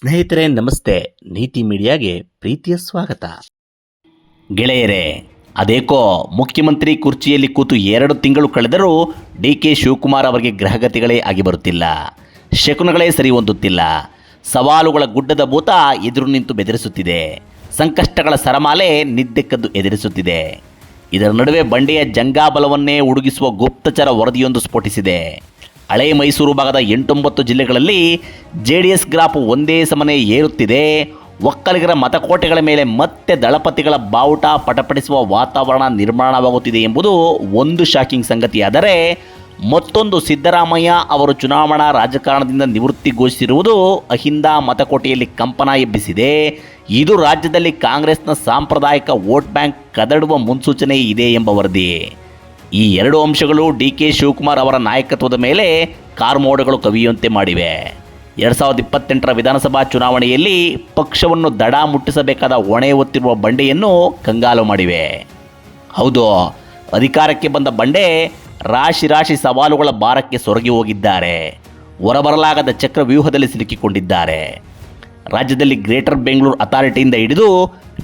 ಸ್ನೇಹಿತರೆ ನಮಸ್ತೆ. ನೀತಿ ಮೀಡಿಯಾಗೆ ಪ್ರೀತಿಯ ಸ್ವಾಗತ. ಗೆಳೆಯರೇ, ಅದೇಕೋ ಮುಖ್ಯಮಂತ್ರಿ ಕುರ್ಚಿಯಲ್ಲಿ ಕೂತು 2 ತಿಂಗಳು ಕಳೆದರೂ ಡಿ.ಕೆ. ಶಿವಕುಮಾರ್ ಅವರಿಗೆ ಗ್ರಹಗತಿಗಳೇ ಆಗಿ ಬರುತ್ತಿಲ್ಲ. ಶಕುನಗಳೇ ಸರಿ ಹೊಂದುತ್ತಿಲ್ಲ. ಸವಾಲುಗಳ ಗುಡ್ಡದ ಭೂತ ಎದುರು ನಿಂತು ಬೆದರಿಸುತ್ತಿದೆ. ಸಂಕಷ್ಟಗಳ ಸರಮಾಲೆ ನಿದ್ದೆ ಕದ್ದು ಎದುರಿಸುತ್ತಿದೆ. ಇದರ ನಡುವೆ ಬಂಡೆಯ ಜಂಗಾಬಲವನ್ನೇ ಉಡುಗಿಸುವ ಗುಪ್ತಚರ ವರದಿಯೊಂದು ಸ್ಫೋಟಿಸಿದೆ. ಹಳೆ ಮೈಸೂರು ಭಾಗದ 8-9 ಜಿಲ್ಲೆಗಳಲ್ಲಿ JDS ಗ್ರಾಫ್ ಒಂದೇ ಸಮನೆ ಏರುತ್ತಿದೆ. ಒಕ್ಕಲಿಗರ ಮತಕೋಟೆಗಳ ಮೇಲೆ ಮತ್ತೆ ದಳಪತಿಗಳ ಬಾವುಟ ಪಟಪಟಿಸುವ ವಾತಾವರಣ ನಿರ್ಮಾಣವಾಗುತ್ತಿದೆ ಎಂಬುದು ಒಂದು ಶಾಕಿಂಗ್ ಸಂಗತಿಯಾದರೆ, ಮತ್ತೊಂದು ಸಿದ್ದರಾಮಯ್ಯ ಅವರು ಚುನಾವಣಾ ರಾಜಕಾರಣದಿಂದ ನಿವೃತ್ತಿ ಘೋಷಿಸಿರುವುದು ಅಹಿಂದ ಮತಕೋಟೆಯಲ್ಲಿ ಕಂಪನ ಎಬ್ಬಿಸಿದೆ. ಇದು ರಾಜ್ಯದಲ್ಲಿ ಕಾಂಗ್ರೆಸ್ನ ಸಾಂಪ್ರದಾಯಿಕ ವೋಟ್ ಬ್ಯಾಂಕ್ ಕದಡುವ ಮುನ್ಸೂಚನೆ ಇದೆ ಎಂಬ ವರದಿ. ಈ 2 ಅಂಶಗಳು ಡಿ.ಕೆ. ಶಿವಕುಮಾರ್ ಅವರ ನಾಯಕತ್ವದ ಮೇಲೆ ಕಾರ್ಮೋಡಗಳು ಕವಿಯುವಂತೆ ಮಾಡಿವೆ. 2028ರ ವಿಧಾನಸಭಾ ಚುನಾವಣೆಯಲ್ಲಿ ಪಕ್ಷವನ್ನು ದಡ ಮುಟ್ಟಿಸಬೇಕಾದ ಹೊಣೆ ಹೊತ್ತಿರುವ ಬಂಡೆಯನ್ನು ಕಂಗಾಲು ಮಾಡಿವೆ. ಹೌದು, ಅಧಿಕಾರಕ್ಕೆ ಬಂದ ಬಂಡೆ ರಾಶಿ ಸವಾಲುಗಳ ಭಾರಕ್ಕೆ ಸೊರಗಿ ಹೋಗಿದ್ದಾರೆ. ಹೊರಬರಲಾಗದ ಚಕ್ರವ್ಯೂಹದಲ್ಲಿ ಸಿಲುಕಿಕೊಂಡಿದ್ದಾರೆ. ರಾಜ್ಯದಲ್ಲಿ ಗ್ರೇಟರ್ ಬೆಂಗಳೂರು ಅಥಾರಿಟಿಯಿಂದ ಹಿಡಿದು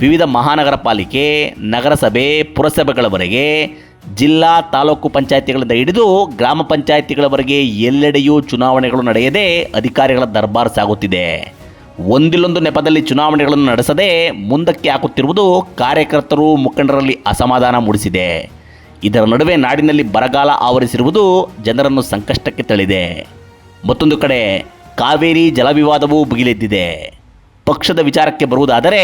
ವಿವಿಧ ಮಹಾನಗರ ಪಾಲಿಕೆ, ನಗರಸಭೆ, ಪುರಸಭೆಗಳವರೆಗೆ, ಜಿಲ್ಲಾ ತಾಲೂಕು ಪಂಚಾಯಿತಿಗಳಿಂದ ಹಿಡಿದು ಗ್ರಾಮ ಪಂಚಾಯಿತಿಗಳವರೆಗೆ ಎಲ್ಲೆಡೆಯೂ ಚುನಾವಣೆಗಳು ನಡೆಯದೆ ಅಧಿಕಾರಿಗಳ ದರ್ಬಾರ್ ಸಾಗುತ್ತಿದೆ. ಒಂದಿಲ್ಲೊಂದು ನೆಪದಲ್ಲಿ ಚುನಾವಣೆಗಳನ್ನು ನಡೆಸದೆ ಮುಂದಕ್ಕೆ ಹಾಕುತ್ತಿರುವುದು ಕಾರ್ಯಕರ್ತರು, ಮುಖಂಡರಲ್ಲಿ ಅಸಮಾಧಾನ ಮೂಡಿಸಿದೆ. ಇದರ ನಡುವೆ ನಾಡಿನಲ್ಲಿ ಬರಗಾಲ ಆವರಿಸಿರುವುದು ಜನರನ್ನು ಸಂಕಷ್ಟಕ್ಕೆ ತಳ್ಳಿದೆ. ಮತ್ತೊಂದು ಕಡೆ ಕಾವೇರಿ ಜಲವಿವಾದವೂ ಭುಗಿಲೆದ್ದಿದೆ. ಪಕ್ಷದ ವಿಚಾರಕ್ಕೆ ಬರುವುದಾದರೆ,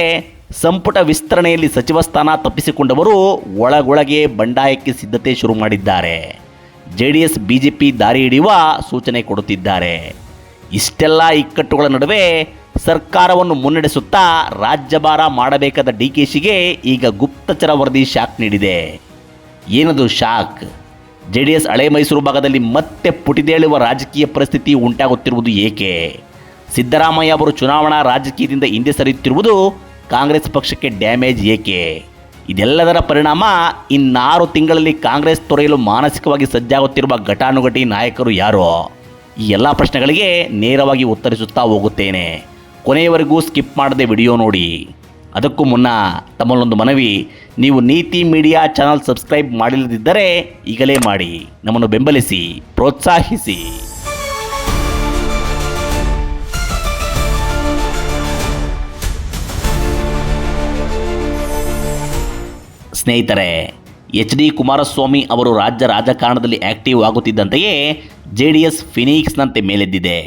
ಸಂಪುಟ ವಿಸ್ತರಣೆಯಲ್ಲಿ ಸಚಿವ ಸ್ಥಾನ ತಪ್ಪಿಸಿಕೊಂಡವರು ಒಳಗೊಳಗೆ ಬಂಡಾಯಕ್ಕೆ ಸಿದ್ಧತೆ ಶುರು ಮಾಡಿದ್ದಾರೆ. JDS BJP ದಾರಿ ಹಿಡಿಯುವ ಸೂಚನೆ ಕೊಡುತ್ತಿದ್ದಾರೆ. ಇಷ್ಟೆಲ್ಲ ಇಕ್ಕಟ್ಟುಗಳ ನಡುವೆ ಸರ್ಕಾರವನ್ನು ಮುನ್ನಡೆಸುತ್ತಾ ರಾಜ್ಯಭಾರ ಮಾಡಬೇಕಾದ DKಶಿಗೆ ಈಗ ಗುಪ್ತಚರ ವರದಿ ಶಾಕ್ ನೀಡಿದೆ. ಏನದು ಶಾಕ್? JDS ಹಳೆ ಮೈಸೂರು ಭಾಗದಲ್ಲಿ ಮತ್ತೆ ಪುಟಿದೇಳುವ ರಾಜಕೀಯ ಪರಿಸ್ಥಿತಿ ಉಂಟಾಗುತ್ತಿರುವುದು ಏಕೆ? ಸಿದ್ದರಾಮಯ್ಯ ಅವರು ಚುನಾವಣಾ ರಾಜಕೀಯದಿಂದ ಹಿಂದೆ ಸರಿಯುತ್ತಿರುವುದು ಕಾಂಗ್ರೆಸ್ ಪಕ್ಷಕ್ಕೆ ಡ್ಯಾಮೇಜ್ ಏಕೆ? ಇದೆಲ್ಲದರ ಪರಿಣಾಮ ಇನ್ನಾರು ತಿಂಗಳಲ್ಲಿ ಕಾಂಗ್ರೆಸ್ ತೊರೆಯಲು ಮಾನಸಿಕವಾಗಿ ಸಜ್ಜಾಗುತ್ತಿರುವ ಘಟಾನುಘಟಿ ನಾಯಕರು ಯಾರು? ಈ ಎಲ್ಲ ಪ್ರಶ್ನೆಗಳಿಗೆ ನೇರವಾಗಿ ಉತ್ತರಿಸುತ್ತಾ ಹೋಗುತ್ತೇನೆ. ಕೊನೆಯವರೆಗೂ ಸ್ಕಿಪ್ ಮಾಡದೆ ವಿಡಿಯೋ ನೋಡಿ. ಅದಕ್ಕೂ ಮುನ್ನ ತಮ್ಮಲ್ಲೊಂದು ಮನವಿ, ನೀವು ನೀತಿ ಮೀಡಿಯಾ ಚಾನಲ್ ಸಬ್ಸ್ಕ್ರೈಬ್ ಮಾಡಿಲ್ಲದಿದ್ದರೆ ಈಗಲೇ ಮಾಡಿ, ನಮ್ಮನ್ನು ಬೆಂಬಲಿಸಿ, ಪ್ರೋತ್ಸಾಹಿಸಿ. ಸ್ನೇಹಿತರೆ, HD ಕುಮಾರಸ್ವಾಮಿ ಅವರು ರಾಜ್ಯ ರಾಜಕಾರಣದಲ್ಲಿ ಆಕ್ಟಿವ್ ಆಗುತ್ತಿದ್ದಂತೆಯೇ JDS ಫಿನಿಕ್ಸ್ನಂತೆ ಮೇಲೆದ್ದಿದೆ.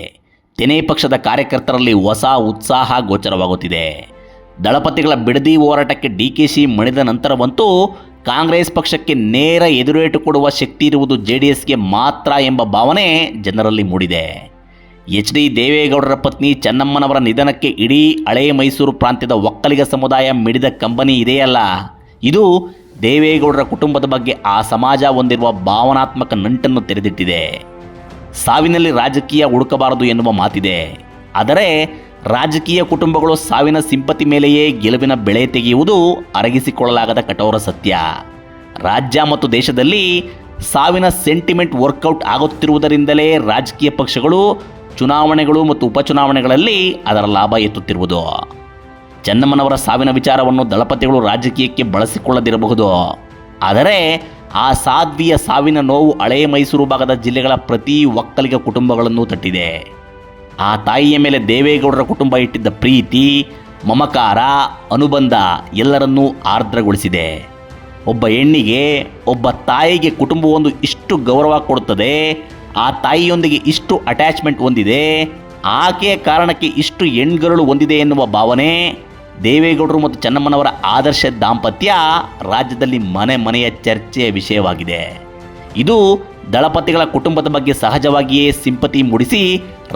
ತೆನೆ ಪಕ್ಷದ ಕಾರ್ಯಕರ್ತರಲ್ಲಿ ಹೊಸ ಉತ್ಸಾಹ ಗೋಚರವಾಗುತ್ತಿದೆ. ದಳಪತಿಗಳ ಬಿಡದಿ ಹೋರಾಟಕ್ಕೆ DKಶಿ ಮಣಿದ ನಂತರವಂತೂ ಕಾಂಗ್ರೆಸ್ ಪಕ್ಷಕ್ಕೆ ನೇರ ಎದುರೇಟು ಕೊಡುವ ಶಕ್ತಿ ಇರುವುದು JDSಗೆ ಮಾತ್ರ ಎಂಬ ಭಾವನೆ ಜನರಲ್ಲಿ ಮೂಡಿದೆ. HD ದೇವೇಗೌಡರ ಪತ್ನಿ ಚೆನ್ನಮ್ಮನವರ ನಿಧನಕ್ಕೆ ಇಡೀ ಹಳೆ ಮೈಸೂರು ಪ್ರಾಂತ್ಯದ ಒಕ್ಕಲಿಗ ಸಮುದಾಯ ಮಿಡಿದ ಕಂಬನಿ ಇದೆಯಲ್ಲ, ಇದು ದೇವೇಗೌಡರ ಕುಟುಂಬದ ಬಗ್ಗೆ ಆ ಸಮಾಜ ಹೊಂದಿರುವ ಭಾವನಾತ್ಮಕ ನಂಟನ್ನು ತೆರೆದಿಟ್ಟಿದೆ. ಸಾವಿನಲ್ಲಿ ರಾಜಕೀಯ ಹುಡುಕಬಾರದು ಎನ್ನುವ ಮಾತಿದೆ. ಆದರೆ ರಾಜಕೀಯ ಕುಟುಂಬಗಳು ಸಾವಿನ ಸಿಂಪತಿ ಮೇಲೆಯೇ ಗೆಲುವಿನ ಬೆಳೆ ತೆಗೆಯುವುದು ಅರಗಿಸಿಕೊಳ್ಳಲಾಗದ ಕಠೋರ ಸತ್ಯ. ರಾಜ್ಯ ಮತ್ತು ದೇಶದಲ್ಲಿ ಸಾವಿನ ಸೆಂಟಿಮೆಂಟ್ ವರ್ಕೌಟ್ ಆಗುತ್ತಿರುವುದರಿಂದಲೇ ರಾಜಕೀಯ ಪಕ್ಷಗಳು ಚುನಾವಣೆಗಳು ಮತ್ತು ಉಪಚುನಾವಣೆಗಳಲ್ಲಿ ಅದರ ಲಾಭ ಎತ್ತುತ್ತಿರುವುದು. ಚೆನ್ನಮ್ಮನವರ ಸಾವಿನ ವಿಚಾರವನ್ನು ದಳಪತಿಗಳು ರಾಜಕೀಯಕ್ಕೆ ಬಳಸಿಕೊಳ್ಳದಿರಬಹುದು. ಆದರೆ ಆ ಸಾಧ್ವಿಯ ಸಾವಿನ ನೋವು ಹಳೆ ಮೈಸೂರು ಭಾಗದ ಜಿಲ್ಲೆಗಳ ಪ್ರತಿ ಒಕ್ಕಲಿಗ ಕುಟುಂಬಗಳನ್ನು ತಟ್ಟಿದೆ. ಆ ತಾಯಿಯ ಮೇಲೆ ದೇವೇಗೌಡರ ಕುಟುಂಬ ಇಟ್ಟಿದ್ದ ಪ್ರೀತಿ, ಮಮಕಾರ, ಅನುಬಂಧ ಎಲ್ಲರನ್ನೂ ಆರ್ದ್ರಗೊಳಿಸಿದೆ. ಒಬ್ಬ ಹೆಣ್ಣಿಗೆ, ಒಬ್ಬ ತಾಯಿಗೆ ಕುಟುಂಬವೊಂದು ಇಷ್ಟು ಗೌರವ ಕೊಡುತ್ತದೆ, ಆ ತಾಯಿಯೊಂದಿಗೆ ಇಷ್ಟು ಅಟ್ಯಾಚ್ಮೆಂಟ್ ಹೊಂದಿದೆ, ಆಕೆಯ ಕಾರಣಕ್ಕೆ ಇಷ್ಟು ಹೆಣ್ಗರುಳು ಹೊಂದಿದೆ ಎನ್ನುವ ಭಾವನೆ ದೇವೇಗೌಡರು ಮತ್ತು ಚೆನ್ನಮ್ಮನವರ ಆದರ್ಶ ದಾಂಪತ್ಯ ರಾಜ್ಯದಲ್ಲಿ ಮನೆ ಮನೆಯ ಚರ್ಚೆಯ ವಿಷಯವಾಗಿದೆ. ಇದು ದಳಪತಿಗಳ ಕುಟುಂಬದ ಬಗ್ಗೆ ಸಹಜವಾಗಿಯೇ ಸಿಂಪತಿ ಮೂಡಿಸಿ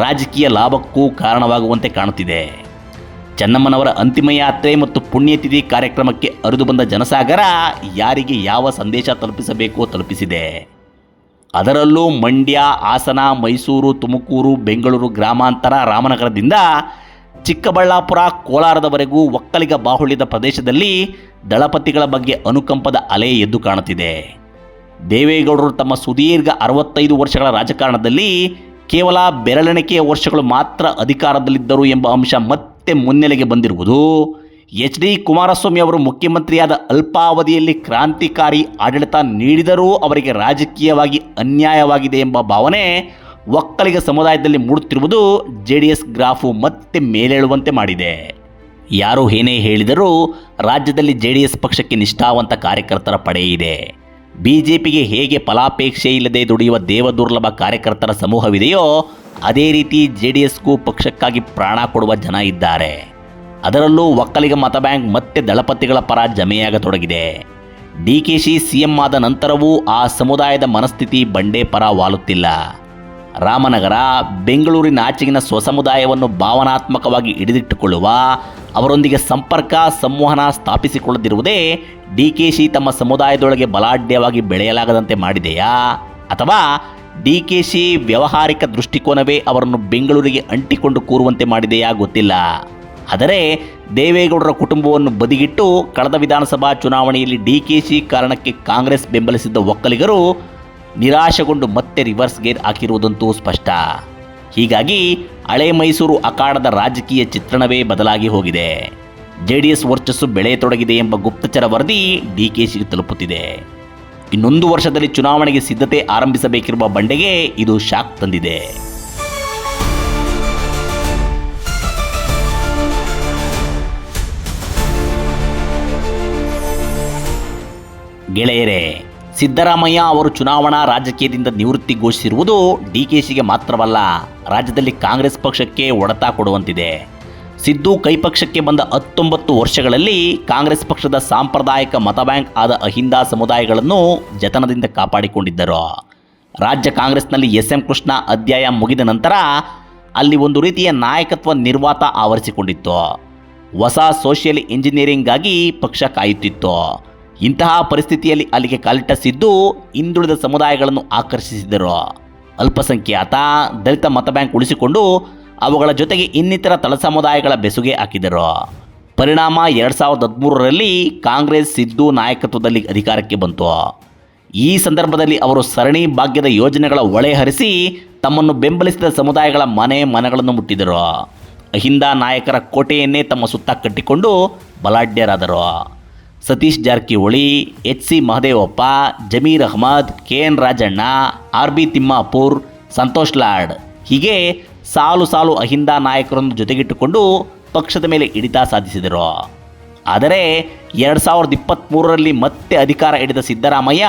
ರಾಜಕೀಯ ಲಾಭಕ್ಕೂ ಕಾರಣವಾಗುವಂತೆ ಕಾಣುತ್ತಿದೆ. ಚೆನ್ನಮ್ಮನವರ ಅಂತಿಮ ಯಾತ್ರೆ ಮತ್ತು ಪುಣ್ಯತಿಥಿ ಕಾರ್ಯಕ್ರಮಕ್ಕೆ ಹರಿದು ಬಂದ ಜನಸಾಗರ ಯಾರಿಗೆ ಯಾವ ಸಂದೇಶ ತಲುಪಿಸಬೇಕೋ ತಲುಪಿಸಿದೆ. ಅದರಲ್ಲೂ ಮಂಡ್ಯ, ಹಾಸನ, ಮೈಸೂರು, ತುಮಕೂರು, ಬೆಂಗಳೂರು ಗ್ರಾಮಾಂತರ, ರಾಮನಗರದಿಂದ ಚಿಕ್ಕಬಳ್ಳಾಪುರ, ಕೋಲಾರದವರೆಗೂ ಒಕ್ಕಲಿಗ ಬಾಹುಳ್ಯದ ಪ್ರದೇಶದಲ್ಲಿ ದಳಪತಿಗಳ ಬಗ್ಗೆ ಅನುಕಂಪದ ಅಲೆ ಎದ್ದು ಕಾಣುತ್ತಿದೆ. ದೇವೇಗೌಡರು ತಮ್ಮ ಸುದೀರ್ಘ 65 ವರ್ಷಗಳ ರಾಜಕಾರಣದಲ್ಲಿ ಕೇವಲ ಬೆರಳೆಣಿಕೆಯ ವರ್ಷಗಳು ಮಾತ್ರ ಅಧಿಕಾರದಲ್ಲಿದ್ದರು ಎಂಬ ಅಂಶ ಮತ್ತೆ ಮುನ್ನೆಲೆಗೆ ಬಂದಿರುವುದು ಎಚ್.ಡಿ. ಕುಮಾರಸ್ವಾಮಿ ಅವರು ಮುಖ್ಯಮಂತ್ರಿಯಾದ ಅಲ್ಪಾವಧಿಯಲ್ಲಿ ಕ್ರಾಂತಿಕಾರಿ ಆಡಳಿತ ನೀಡಿದರೂ ಅವರಿಗೆ ರಾಜಕೀಯವಾಗಿ ಅನ್ಯಾಯವಾಗಿದೆ ಎಂಬ ಭಾವನೆ ಒಕ್ಕಲಿಗ ಸಮುದಾಯದಲ್ಲಿ ಮೂಡುತ್ತಿರುವುದು JDS ಗ್ರಾಫು ಮತ್ತೆ ಮೇಲೇಳುವಂತೆ ಮಾಡಿದೆ. ಯಾರು ಏನೇ ಹೇಳಿದರೂ ರಾಜ್ಯದಲ್ಲಿ JDS ಪಕ್ಷಕ್ಕೆ ನಿಷ್ಠಾವಂತ ಕಾರ್ಯಕರ್ತರ ಪಡೆ ಇದೆ. BJPಗೆ ಹೇಗೆ ಫಲಾಪೇಕ್ಷೆ ಇಲ್ಲದೆ ದುಡಿಯುವ ದೇವದುರ್ಲಭ ಕಾರ್ಯಕರ್ತರ ಸಮೂಹವಿದೆಯೋ ಅದೇ ರೀತಿ JDSಗೂ ಪಕ್ಷಕ್ಕಾಗಿ ಪ್ರಾಣ ಕೊಡುವ ಜನ ಇದ್ದಾರೆ. ಅದರಲ್ಲೂ ಒಕ್ಕಲಿಗ ಮತ ಬ್ಯಾಂಕ್ ಮತ್ತೆ ದಳಪತಿಗಳ ಪರ ಜಮೆಯಾಗತೊಡಗಿದೆ. DKC CM ಆದ ನಂತರವೂ ಆ ಸಮುದಾಯದ ಮನಸ್ಥಿತಿ ಬಂಡೆ ಪರ ವಾಲುತ್ತಿಲ್ಲ. ರಾಮನಗರ, ಬೆಂಗಳೂರಿನಾಚೆಗಿನ ಸ್ವಸಮುದಾಯವನ್ನು ಭಾವನಾತ್ಮಕವಾಗಿ ಹಿಡಿದಿಟ್ಟುಕೊಳ್ಳುವ, ಅವರೊಂದಿಗೆ ಸಂಪರ್ಕ ಸಂವಹನ ಸ್ಥಾಪಿಸಿಕೊಳ್ಳದಿರುವುದೇ DKC ತಮ್ಮ ಸಮುದಾಯದೊಳಗೆ ಬಲಾಢ್ಯವಾಗಿ ಬೆಳೆಯಲಾಗದಂತೆ ಮಾಡಿದೆಯಾ, ಅಥವಾ DKC ವ್ಯಾವಹಾರಿಕ ದೃಷ್ಟಿಕೋನವೇ ಅವರನ್ನು ಬೆಂಗಳೂರಿಗೆ ಅಂಟಿಕೊಂಡು ಕೂರುವಂತೆ ಮಾಡಿದೆಯಾ ಗೊತ್ತಿಲ್ಲ. ಆದರೆ ದೇವೇಗೌಡರ ಕುಟುಂಬವನ್ನು ಬದಿಗಿಟ್ಟು ಕಳೆದ ವಿಧಾನಸಭಾ ಚುನಾವಣೆಯಲ್ಲಿ DKC ಕಾರಣಕ್ಕೆ ಕಾಂಗ್ರೆಸ್ ಬೆಂಬಲಿಸಿದ್ದ ಒಕ್ಕಲಿಗರು ನಿರಾಶೆಗೊಂಡು ಮತ್ತೆ ರಿವರ್ಸ್ ಗೇರ್ ಹಾಕಿರುವುದಂತೂ ಸ್ಪಷ್ಟ. ಹೀಗಾಗಿ ಹಳೆ ಮೈಸೂರು ಅಖಾಡದ ರಾಜಕೀಯ ಚಿತ್ರಣವೇ ಬದಲಾಗಿ ಹೋಗಿದೆ. JDS ವರ್ಚಸ್ಸು ಬೆಳೆಯತೊಡಗಿದೆ ಎಂಬ ಗುಪ್ತಚರ ವರದಿ DKCಗೆ ತಲುಪುತ್ತಿದೆ. ಇನ್ನೊಂದು ವರ್ಷದಲ್ಲಿ ಚುನಾವಣೆಗೆ ಸಿದ್ಧತೆ ಆರಂಭಿಸಬೇಕಿರುವ ಬಂಡೆಗೆ ಇದು ಶಾಕ್ ತಂದಿದೆ. ಗೆಳೆಯರೇ, ಸಿದ್ದರಾಮಯ್ಯ ಅವರು ಚುನಾವಣಾ ರಾಜಕೀಯದಿಂದ ನಿವೃತ್ತಿ ಘೋಷಿಸಿರುವುದು DKCಗೆ ಮಾತ್ರವಲ್ಲ, ರಾಜ್ಯದಲ್ಲಿ ಕಾಂಗ್ರೆಸ್ ಪಕ್ಷಕ್ಕೆ ಹೊಡೆತ ಕೊಡುವಂತಿದೆ. ಸಿದ್ದು ಕೈಪಕ್ಷಕ್ಕೆ ಬಂದ 19 ವರ್ಷಗಳಲ್ಲಿ ಕಾಂಗ್ರೆಸ್ ಪಕ್ಷದ ಸಾಂಪ್ರದಾಯಿಕ ಮತ ಬ್ಯಾಂಕ್ ಆದ ಅಹಿಂದ ಸಮುದಾಯಗಳನ್ನು ಜತನದಿಂದ ಕಾಪಾಡಿಕೊಂಡಿದ್ದರು. ರಾಜ್ಯ ಕಾಂಗ್ರೆಸ್ನಲ್ಲಿ SM ಕೃಷ್ಣ ಅಧ್ಯಾಯ ಮುಗಿದ ನಂತರ ಅಲ್ಲಿ ಒಂದು ರೀತಿಯ ನಾಯಕತ್ವ ನಿರ್ವಾತ ಆವರಿಸಿಕೊಂಡಿತ್ತು. ಹೊಸ ಸೋಷಿಯಲ್ ಇಂಜಿನಿಯರಿಂಗಾಗಿ ಪಕ್ಷ ಕಾಯುತ್ತಿತ್ತು. ಇಂತಹ ಪರಿಸ್ಥಿತಿಯಲ್ಲಿ ಅಲ್ಲಿಗೆ ಕಾಲಿಟ್ಟ ಸಿದ್ದು ಹಿಂದುಳಿದ ಸಮುದಾಯಗಳನ್ನು ಆಕರ್ಷಿಸಿದರು. ಅಲ್ಪಸಂಖ್ಯಾತ ದಲಿತ ಮತ ಬ್ಯಾಂಕ್ ಉಳಿಸಿಕೊಂಡು ಅವುಗಳ ಜೊತೆಗೆ ಇನ್ನಿತರ ತಳ ಸಮುದಾಯಗಳ ಬೆಸುಗೆ ಹಾಕಿದರು. ಪರಿಣಾಮ 2013ರಲ್ಲಿ ಕಾಂಗ್ರೆಸ್ ಸಿದ್ದು ನಾಯಕತ್ವದಲ್ಲಿ ಅಧಿಕಾರಕ್ಕೆ ಬಂತು. ಈ ಸಂದರ್ಭದಲ್ಲಿ ಅವರು ಸರಣಿ ಭಾಗ್ಯದ ಯೋಜನೆಗಳ ಹೊಳೆ ಹರಿಸಿ ತಮ್ಮನ್ನು ಬೆಂಬಲಿಸಿದ ಸಮುದಾಯಗಳ ಮನೆಗಳನ್ನು ಮುಟ್ಟಿದರು. ಅಹಿಂದ ನಾಯಕರ ಕೋಟೆಯನ್ನೇ ತಮ್ಮ ಸುತ್ತ ಕಟ್ಟಿಕೊಂಡು ಬಲಾಢ್ಯರಾದರು. Satish Jarkiholi, HC Mahadevappa, Zameer Ahmed, KN Rajanna, RB Timmapur, Santosh Lad ಹೀಗೆ ಸಾಲು ಸಾಲು ಅಹಿಂದ ನಾಯಕರನ್ನು ಜೊತೆಗಿಟ್ಟುಕೊಂಡು ಪಕ್ಷದ ಮೇಲೆ ಹಿಡಿತ ಸಾಧಿಸಿದರು. ಆದರೆ 2023ರಲ್ಲಿ ಮತ್ತೆ ಅಧಿಕಾರ ಹಿಡಿದ ಸಿದ್ದರಾಮಯ್ಯ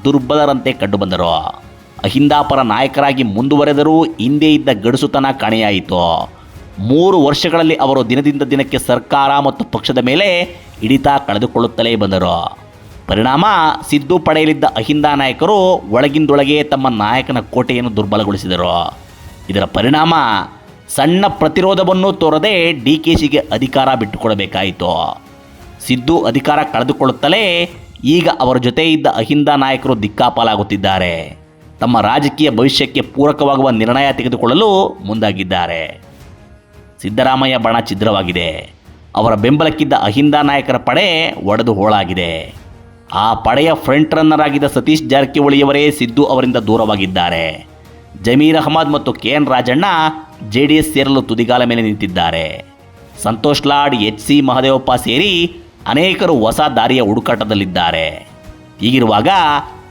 ದುರ್ಬಲರಂತೆ ಕಂಡುಬಂದರು. ಅಹಿಂದಾಪರ ನಾಯಕರಾಗಿ ಮುಂದುವರೆದರೂ ಹಿಂದೆ ಇದ್ದ ಗಡುಸುತನ ಕಾಣೆಯಾಯಿತು. 3 ವರ್ಷಗಳಲ್ಲಿ ಅವರು ದಿನದಿಂದ ದಿನಕ್ಕೆ ಸರ್ಕಾರ ಮತ್ತು ಪಕ್ಷದ ಮೇಲೆ ಹಿಡಿತ ಕಳೆದುಕೊಳ್ಳುತ್ತಲೇ ಬಂದರು. ಪರಿಣಾಮ ಸಿದ್ದು ಪಡೆಯಲಿದ್ದ ಅಹಿಂದ ನಾಯಕರು ಒಳಗಿಂದೊಳಗೆ ತಮ್ಮ ನಾಯಕನ ಕೋಟೆಯನ್ನು ದುರ್ಬಲಗೊಳಿಸಿದರು. ಇದರ ಪರಿಣಾಮ ಸಣ್ಣ ಪ್ರತಿರೋಧವನ್ನು ತೋರದೆ DKCಗೆ ಅಧಿಕಾರ ಬಿಟ್ಟುಕೊಡಬೇಕಾಯಿತು. ಸಿದ್ದು ಅಧಿಕಾರ ಕಳೆದುಕೊಳ್ಳುತ್ತಲೇ ಈಗ ಅವರ ಜೊತೆ ಇದ್ದ ಅಹಿಂದ ನಾಯಕರು ದಿಕ್ಕಾಪಾಲಾಗುತ್ತಿದ್ದಾರೆ. ತಮ್ಮ ರಾಜಕೀಯ ಭವಿಷ್ಯಕ್ಕೆ ಪೂರಕವಾಗುವ ನಿರ್ಣಯ ತೆಗೆದುಕೊಳ್ಳಲು ಮುಂದಾಗಿದ್ದಾರೆ. ಸಿದ್ದರಾಮಯ್ಯ ಬಣ ಛಿದ್ರವಾಗಿದೆ. ಅವರ ಬೆಂಬಲಕ್ಕಿದ್ದ ಅಹಿಂದ ನಾಯಕರ ಪಡೆ ಒಡೆದು ಹೋಳಾಗಿದೆ. ಆ ಪಡೆಯ ಫ್ರಂಟ್ ರನ್ನರ್ ಆಗಿದ್ದ ಸತೀಶ್ ಜಾರಕಿಹೊಳಿಯವರೇ ಸಿದ್ದು ಅವರಿಂದ ದೂರವಾಗಿದ್ದಾರೆ. ಜಮೀರ್ ಅಹ್ಮದ್ ಮತ್ತು KN ರಾಜಣ್ಣ JDS ಸೇರಲು ತುದಿಗಾಲ ಮೇಲೆ ನಿಂತಿದ್ದಾರೆ. ಸಂತೋಷ್ ಲಾಡ್, HC ಮಹದೇವಪ್ಪ ಸೇರಿ ಅನೇಕರು ಹೊಸ ದಾರಿಯ ಹುಡುಕಾಟದಲ್ಲಿದ್ದಾರೆ. ಹೀಗಿರುವಾಗ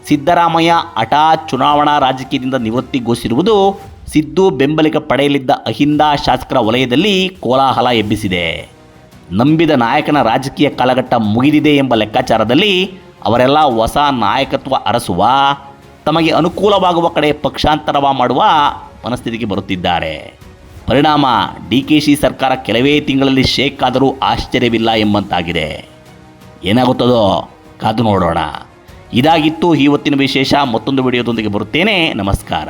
ಸಿದ್ದರಾಮಯ್ಯ ಹಠಾತ್ ಚುನಾವಣಾ ರಾಜಕೀಯದಿಂದ ನಿವೃತ್ತಿ ಘೋಷಿಸಿರುವುದು ಸಿದ್ದು ಬೆಂಬಲಿಗ ಪಡೆಯಲಿದ್ದ ಅಹಿಂದ ಶಾಸಕರ ವಲಯದಲ್ಲಿ ಕೋಲಾಹಲ ಎಬ್ಬಿಸಿದೆ. ನಂಬಿದ ನಾಯಕನ ರಾಜಕೀಯ ಕಾಲಘಟ್ಟ ಮುಗಿದಿದೆ ಎಂಬ ಲೆಕ್ಕಾಚಾರದಲ್ಲಿ ಅವರೆಲ್ಲ ಹೊಸ ನಾಯಕತ್ವ ಅರಸುವ, ತಮಗೆ ಅನುಕೂಲವಾಗುವ ಕಡೆ ಪಕ್ಷಾಂತರವ ಮಾಡುವ ಮನಸ್ಥಿತಿಗೆ ಬರುತ್ತಿದ್ದಾರೆ. ಪರಿಣಾಮ DKC ಸರ್ಕಾರ ಕೆಲವೇ ತಿಂಗಳಲ್ಲಿ ಶೇಕ್ ಆದರೂ ಆಶ್ಚರ್ಯವಿಲ್ಲ ಎಂಬಂತಾಗಿದೆ. ಏನಾಗುತ್ತದೋ ಕಾದು ನೋಡೋಣ. ಇದಾಗಿತ್ತು ಇವತ್ತಿನ ವಿಶೇಷ. ಮತ್ತೊಂದು ವಿಡಿಯೋದೊಂದಿಗೆ ಬರುತ್ತೇನೆ. ನಮಸ್ಕಾರ.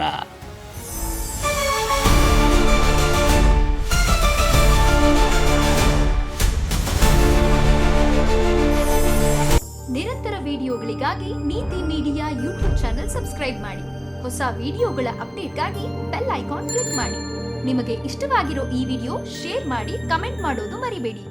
ನಿರಂತರ ವಿಡಿಯೋಗಳಿಗಾಗಿ ನೀತಿ ಮೀಡಿಯಾ ಯೂಟ್ಯೂಬ್ ಚಾನೆಲ್ ಸಬ್ಸ್ಕ್ರೈಬ್ ಮಾಡಿ. ಹೊಸ ವಿಡಿಯೋಗಳ ಅಪ್ಡೇಟ್ಗಾಗಿ ಬೆಲ್ ಐಕಾನ್ ಕ್ಲಿಕ್ ಮಾಡಿ. ನಿಮಗೆ ಇಷ್ಟವಾಗಿರೋ ಈ ವಿಡಿಯೋ ಶೇರ್ ಮಾಡಿ, ಕಮೆಂಟ್ ಮಾಡೋದು ಮರಿಬೇಡಿ.